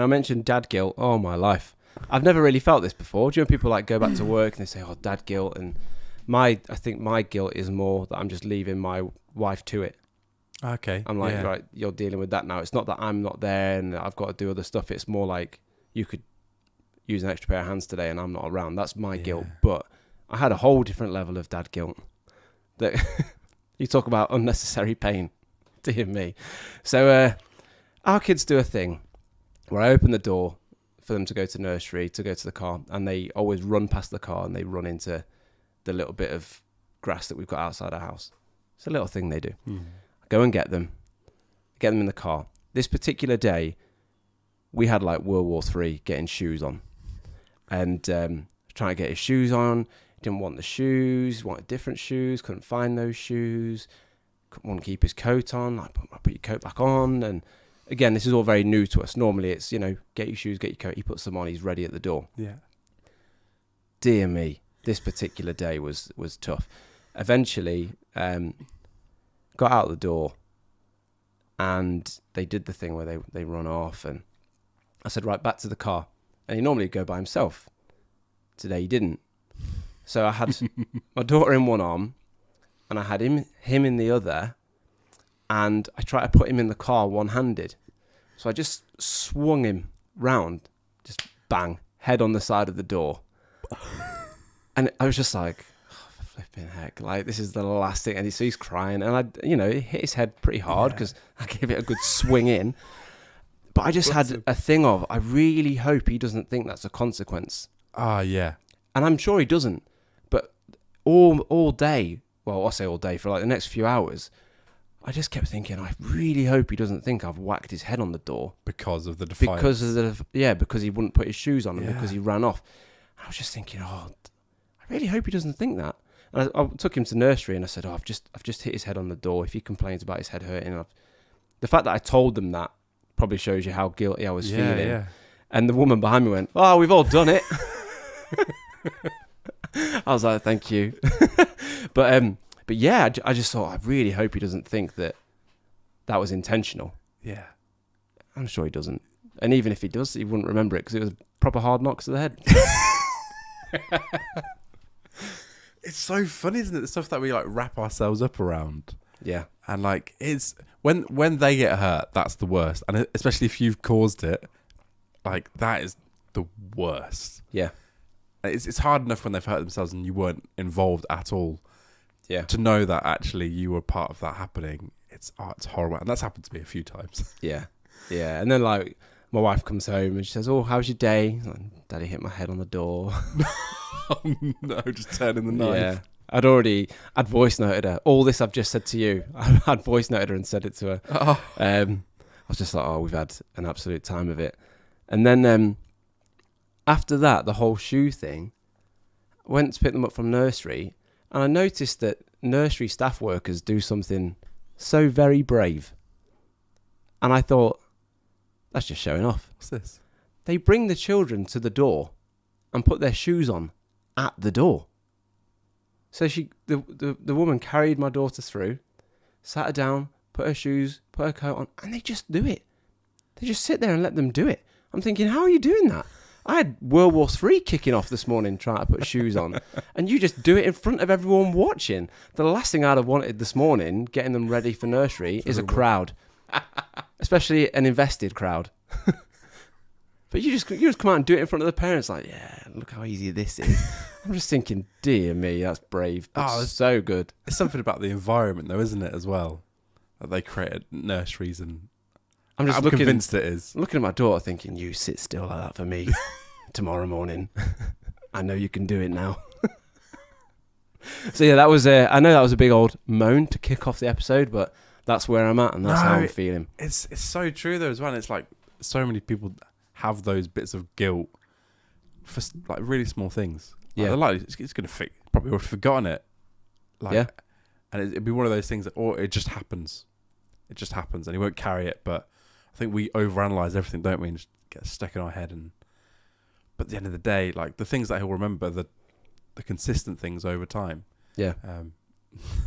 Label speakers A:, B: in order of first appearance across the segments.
A: I mentioned dad guilt. Oh, my life. I've never really felt this before. Do you know people like go back to work and they say, oh, dad guilt? And I think my guilt is more that I'm just leaving my wife to it.
B: Okay.
A: I'm like, right, you're dealing with that now. It's not that I'm not there and I've got to do other stuff. It's more like you could use an extra pair of hands today and I'm not around. That's my guilt. But I had a whole different level of dad guilt. That you talk about unnecessary pain. Dear me. So our kids do a thing where I open the door for them to go to nursery, to go to the car, and they always run past the car and they run into the little bit of grass that we've got outside our house. It's a little thing they do. I go and get them in the car. This particular day, we had like World War III getting shoes on. And trying to get his shoes on. He didn't want the shoes, wanted different shoes, couldn't find those shoes, couldn't want to keep his coat on. I put your coat back on. And again, this is all very new to us. Normally it's, get your shoes, get your coat. He puts them on, he's ready at the door.
B: Yeah.
A: Dear me, this particular day was tough. Eventually, got out the door and they did the thing where they run off. And I said, right, back to the car. And he normally would go by himself. Today he didn't. So I had my daughter in one arm and I had him in the other. And I tried to put him in the car one-handed. So I just swung him round, just bang, head on the side of the door. And I was just like, oh, flipping heck, like this is the last thing. And he's crying. And he hit his head pretty hard because I gave it a good swing in. But I just had a thing of, I really hope he doesn't think that's a consequence.
B: Yeah.
A: And I'm sure he doesn't. But all day, well, I'll say all day, for like the next few hours, I just kept thinking, I really hope he doesn't think I've whacked his head on the door.
B: Because of the defiance.
A: Because he wouldn't put his shoes on and because he ran off. I was just thinking, I really hope he doesn't think that. And I took him to nursery and I said, I've just hit his head on the door. If he complains about his head hurting, the fact that I told them that probably shows you how guilty I was feeling. Yeah. And the woman behind me went, oh, we've all done it. I was like, thank you. But yeah, I just thought, I really hope he doesn't think that was intentional.
B: Yeah.
A: I'm sure he doesn't. And even if he does, he wouldn't remember it because it was proper hard knocks to the head.
B: It's so funny, isn't it? The stuff that we like wrap ourselves up around.
A: Yeah.
B: And like, it's when they get hurt, that's the worst. And especially if you've caused it, like that is the worst.
A: Yeah.
B: It's hard enough when they've hurt themselves and you weren't involved at all.
A: Yeah.
B: To know that actually you were part of that happening, it's horrible. And that's happened to me a few times.
A: Yeah. Yeah. And then like my wife comes home and she says, oh, how's your day? Like, Daddy hit my head on the door.
B: Oh no, just turning the knife.
A: Yeah. I'd voice noted her. All this I've just said to you, I'd voice noted her and said it to her.
B: Oh.
A: I was just like, we've had an absolute time of it. And then after that, the whole shoe thing, I went to pick them up from nursery and I noticed that nursery staff workers do something so very brave. And I thought, that's just showing off.
B: What's this?
A: They bring the children to the door and put their shoes on at the door. So the woman carried my daughter through, sat her down, put her shoes, put her coat on, and they just do it. They just sit there and let them do it. I'm thinking, how are you doing that? I had World War III kicking off this morning trying to put shoes on, and you just do it in front of everyone watching. The last thing I'd have wanted this morning, getting them ready for nursery, is a crowd, especially an invested crowd. But you just come out and do it in front of the parents, like, yeah, look how easy this is. I'm just thinking, dear me, that's brave. That's so good.
B: It's something about the environment, though, isn't it, as well? That they created nurseries, and I'm convinced it is.
A: Looking at my daughter, thinking, you sit still like that for me tomorrow morning. I know you can do it now. So yeah, that was. I know that was a big old moan to kick off the episode, but that's where I'm at, and that's how I'm feeling.
B: It's so true though as well. It's like so many people have those bits of guilt for like really small things. Like,
A: Yeah,
B: like it's gonna probably would have forgotten it. Like,
A: yeah,
B: and it'd be one of those things that, or it just happens. It just happens, and he won't carry it. But I think we overanalyze everything, don't we? And just get stuck in our head. But at the end of the day, like the things that he'll remember, the consistent things over time.
A: Yeah.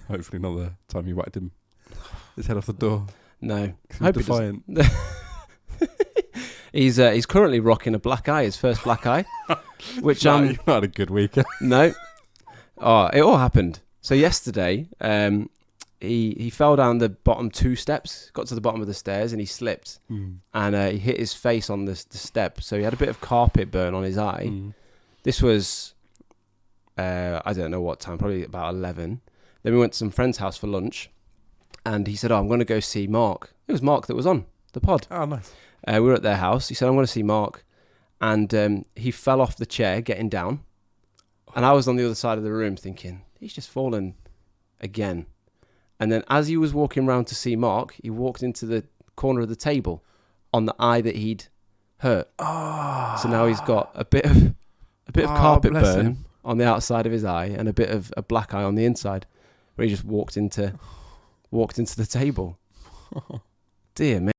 B: Hopefully not the time you whacked him his head off the door.
A: No,
B: I hope defiant.
A: He's currently rocking a black eye, his first black eye, which
B: You've had a good week.
A: no, oh, it all happened. So yesterday, he fell down the bottom 2 steps, got to the bottom of the stairs, and he slipped, and he hit his face on the step. So he had a bit of carpet burn on his eye. This was, I don't know what time, probably about 11. Then we went to some friend's house for lunch, and he said, "Oh, I'm going to go see Mark." It was Mark that was on the pod.
B: Oh, nice.
A: We were at their house. He said, "I'm going to see Mark," and he fell off the chair getting down, and I was on the other side of the room thinking, he's just fallen again. And then as he was walking around to see Mark, he walked into the corner of the table on the eye that he'd hurt.
B: Oh.
A: So now he's got a bit of carpet
B: bless
A: burn
B: him.
A: on the outside of his eye and a bit of a black eye on the inside, where he just walked into the table. Dear me.